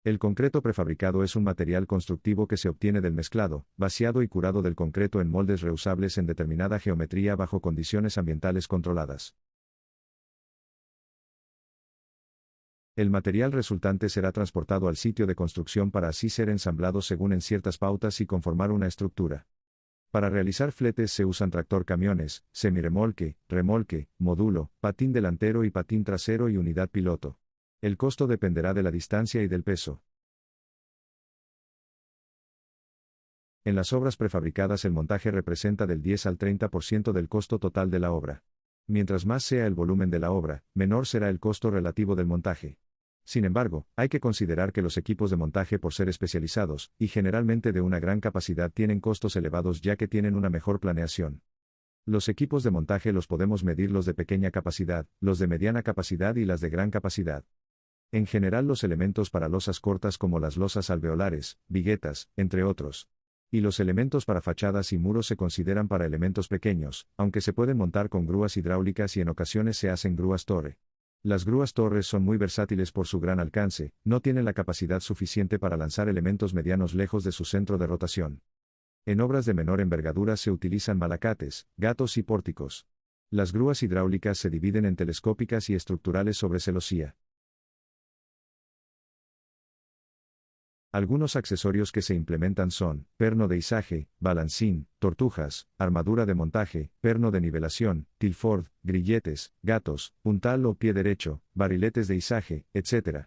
El concreto prefabricado es un material constructivo que se obtiene del mezclado, vaciado y curado del concreto en moldes reusables en determinada geometría bajo condiciones ambientales controladas. El material resultante será transportado al sitio de construcción para así ser ensamblado según en ciertas pautas y conformar una estructura. Para realizar fletes se usan tractor-camiones, semirremolque, remolque, módulo, patín delantero y patín trasero y unidad piloto. El costo dependerá de la distancia y del peso. En las obras prefabricadas el montaje representa del 10 al 30% del costo total de la obra. Mientras más sea el volumen de la obra, menor será el costo relativo del montaje. Sin embargo, hay que considerar que los equipos de montaje por ser especializados, y generalmente de una gran capacidad tienen costos elevados ya que tienen una mejor planeación. Los equipos de montaje los podemos medir los de pequeña capacidad, los de mediana capacidad y las de gran capacidad. En general los elementos para losas cortas como las losas alveolares, viguetas, entre otros. Y los elementos para fachadas y muros se consideran para elementos pequeños, aunque se pueden montar con grúas hidráulicas y en ocasiones se hacen grúas torre. Las grúas torres son muy versátiles por su gran alcance, no tienen la capacidad suficiente para lanzar elementos medianos lejos de su centro de rotación. En obras de menor envergadura se utilizan malacates, gatos y pórticos. Las grúas hidráulicas se dividen en telescópicas y estructurales sobre celosía. Algunos accesorios que se implementan son, perno de izaje, balancín, tortujas, armadura de montaje, perno de nivelación, tilford, grilletes, gatos, puntal o pie derecho, barriletes de izaje, etc.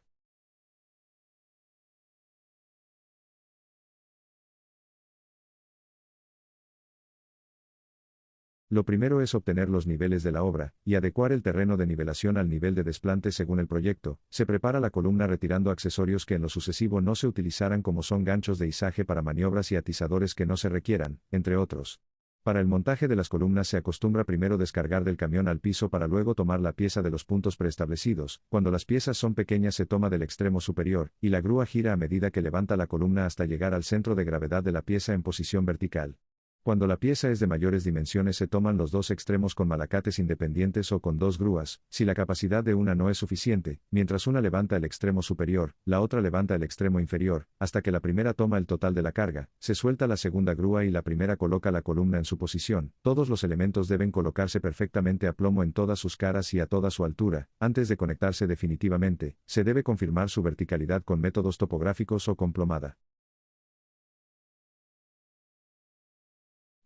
Lo primero es obtener los niveles de la obra, y adecuar el terreno de nivelación al nivel de desplante según el proyecto. Se prepara la columna retirando accesorios que en lo sucesivo no se utilizarán como son ganchos de izaje para maniobras y atizadores que no se requieran, entre otros. Para el montaje de las columnas se acostumbra primero descargar del camión al piso para luego tomar la pieza de los puntos preestablecidos. Cuando las piezas son pequeñas se toma del extremo superior, y la grúa gira a medida que levanta la columna hasta llegar al centro de gravedad de la pieza en posición vertical. Cuando la pieza es de mayores dimensiones se toman los dos extremos con malacates independientes o con dos grúas, si la capacidad de una no es suficiente, mientras una levanta el extremo superior, la otra levanta el extremo inferior, hasta que la primera toma el total de la carga, se suelta la segunda grúa y la primera coloca la columna en su posición. Todos los elementos deben colocarse perfectamente a plomo en todas sus caras y a toda su altura. Antes de conectarse definitivamente, se debe confirmar su verticalidad con métodos topográficos o con plomada.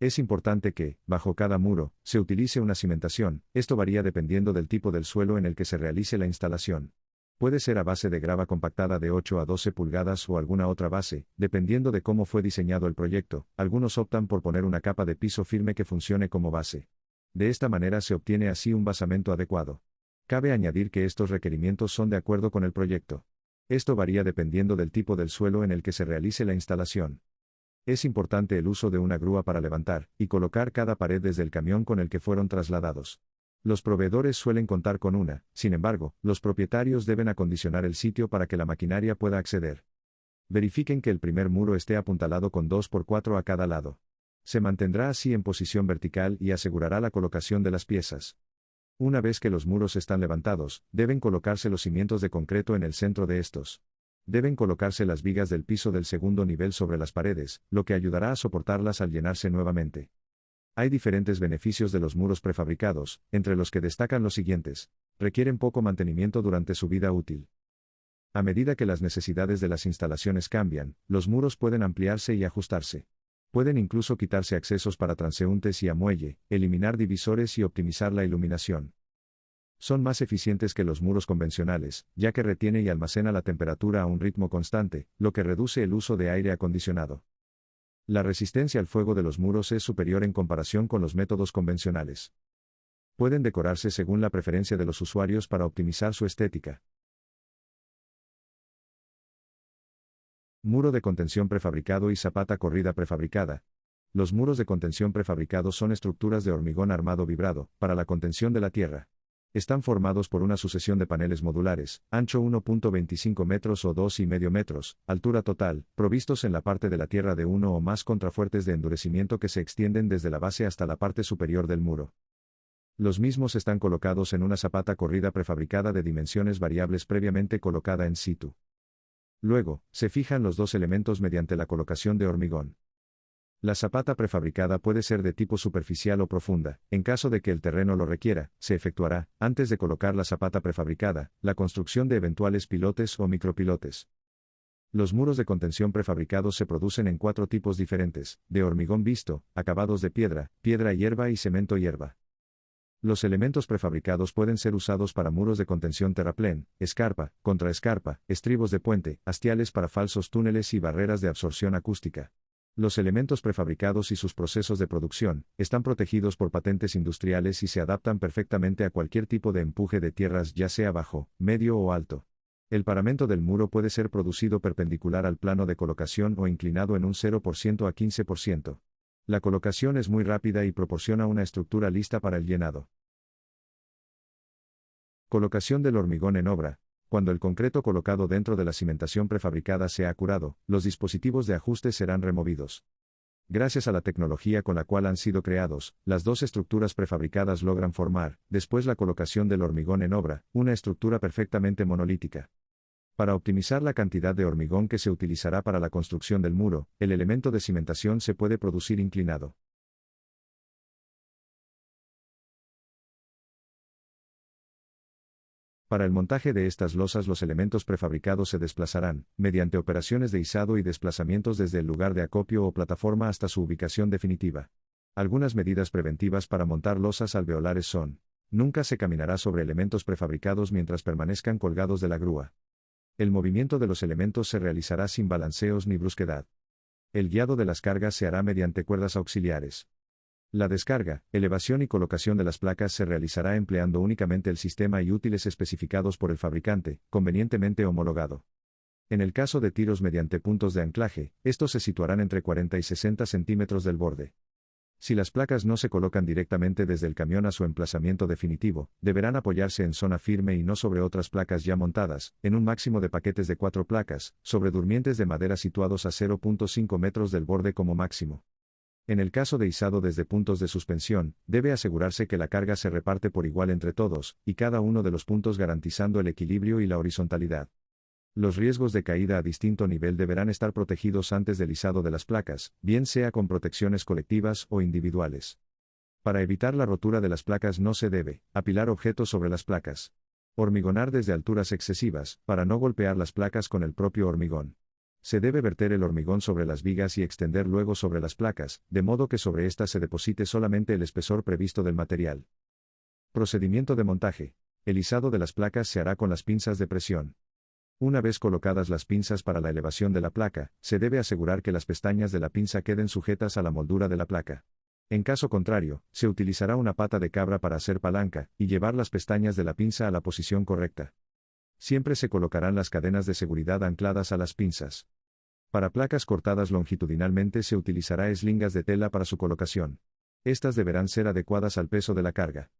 Es importante que, bajo cada muro, se utilice una cimentación. Esto varía dependiendo del tipo del suelo en el que se realice la instalación. Puede ser a base de grava compactada de 8 a 12 pulgadas o alguna otra base, dependiendo de cómo fue diseñado el proyecto. Algunos optan por poner una capa de piso firme que funcione como base. De esta manera se obtiene así un basamento adecuado. Cabe añadir que estos requerimientos son de acuerdo con el proyecto. Esto varía dependiendo del tipo del suelo en el que se realice la instalación. Es importante el uso de una grúa para levantar y colocar cada pared desde el camión con el que fueron trasladados. Los proveedores suelen contar con una, sin embargo, los propietarios deben acondicionar el sitio para que la maquinaria pueda acceder. Verifiquen que el primer muro esté apuntalado con 2×4 a cada lado. Se mantendrá así en posición vertical y asegurará la colocación de las piezas. Una vez que los muros están levantados, deben colocarse los cimientos de concreto en el centro de estos. Deben colocarse las vigas del piso del segundo nivel sobre las paredes, lo que ayudará a soportarlas al llenarse nuevamente. Hay diferentes beneficios de los muros prefabricados, entre los que destacan los siguientes. Requieren poco mantenimiento durante su vida útil. A medida que las necesidades de las instalaciones cambian, los muros pueden ampliarse y ajustarse. Pueden incluso quitarse accesos para transeúntes y a muelle, eliminar divisores y optimizar la iluminación. Son más eficientes que los muros convencionales, ya que retiene y almacena la temperatura a un ritmo constante, lo que reduce el uso de aire acondicionado. La resistencia al fuego de los muros es superior en comparación con los métodos convencionales. Pueden decorarse según la preferencia de los usuarios para optimizar su estética. Muro de contención prefabricado y zapata corrida prefabricada. Los muros de contención prefabricados son estructuras de hormigón armado vibrado, para la contención de la tierra. Están formados por una sucesión de paneles modulares, ancho 1.25 metros o 2,5 metros, altura total, provistos en la parte de la tierra de uno o más contrafuertes de endurecimiento que se extienden desde la base hasta la parte superior del muro. Los mismos están colocados en una zapata corrida prefabricada de dimensiones variables previamente colocada en situ. Luego, se fijan los dos elementos mediante la colocación de hormigón. La zapata prefabricada puede ser de tipo superficial o profunda. En caso de que el terreno lo requiera, se efectuará, antes de colocar la zapata prefabricada, la construcción de eventuales pilotes o micropilotes. Los muros de contención prefabricados se producen en 4 tipos diferentes: de hormigón visto, acabados de piedra, piedra hierba y cemento hierba. Los elementos prefabricados pueden ser usados para muros de contención terraplén, escarpa, contraescarpa, estribos de puente, hastiales para falsos túneles y barreras de absorción acústica. Los elementos prefabricados y sus procesos de producción están protegidos por patentes industriales y se adaptan perfectamente a cualquier tipo de empuje de tierras, ya sea bajo, medio o alto. El paramento del muro puede ser producido perpendicular al plano de colocación o inclinado en un 0% a 15%. La colocación es muy rápida y proporciona una estructura lista para el llenado. Colocación del hormigón en obra. Cuando el concreto colocado dentro de la cimentación prefabricada sea curado, los dispositivos de ajuste serán removidos. Gracias a la tecnología con la cual han sido creados, las dos estructuras prefabricadas logran formar, después la colocación del hormigón en obra, una estructura perfectamente monolítica. Para optimizar la cantidad de hormigón que se utilizará para la construcción del muro, el elemento de cimentación se puede producir inclinado. Para el montaje de estas losas, los elementos prefabricados se desplazarán, mediante operaciones de izado y desplazamientos desde el lugar de acopio o plataforma hasta su ubicación definitiva. Algunas medidas preventivas para montar losas alveolares son: nunca se caminará sobre elementos prefabricados mientras permanezcan colgados de la grúa. El movimiento de los elementos se realizará sin balanceos ni brusquedad. El guiado de las cargas se hará mediante cuerdas auxiliares. La descarga, elevación y colocación de las placas se realizará empleando únicamente el sistema y útiles especificados por el fabricante, convenientemente homologado. En el caso de tiros mediante puntos de anclaje, estos se situarán entre 40 y 60 centímetros del borde. Si las placas no se colocan directamente desde el camión a su emplazamiento definitivo, deberán apoyarse en zona firme y no sobre otras placas ya montadas, en un máximo de paquetes de 4 placas, sobre durmientes de madera situados a 0.5 metros del borde como máximo. En el caso de izado desde puntos de suspensión, debe asegurarse que la carga se reparte por igual entre todos, y cada uno de los puntos, garantizando el equilibrio y la horizontalidad. Los riesgos de caída a distinto nivel deberán estar protegidos antes del izado de las placas, bien sea con protecciones colectivas o individuales. Para evitar la rotura de las placas no se debe apilar objetos sobre las placas. Hormigonar desde alturas excesivas, para no golpear las placas con el propio hormigón. Se debe verter el hormigón sobre las vigas y extender luego sobre las placas, de modo que sobre éstas se deposite solamente el espesor previsto del material. Procedimiento de montaje. El izado de las placas se hará con las pinzas de presión. Una vez colocadas las pinzas para la elevación de la placa, se debe asegurar que las pestañas de la pinza queden sujetas a la moldura de la placa. En caso contrario, se utilizará una pata de cabra para hacer palanca, y llevar las pestañas de la pinza a la posición correcta. Siempre se colocarán las cadenas de seguridad ancladas a las pinzas. Para placas cortadas longitudinalmente se utilizará eslingas de tela para su colocación. Estas deberán ser adecuadas al peso de la carga.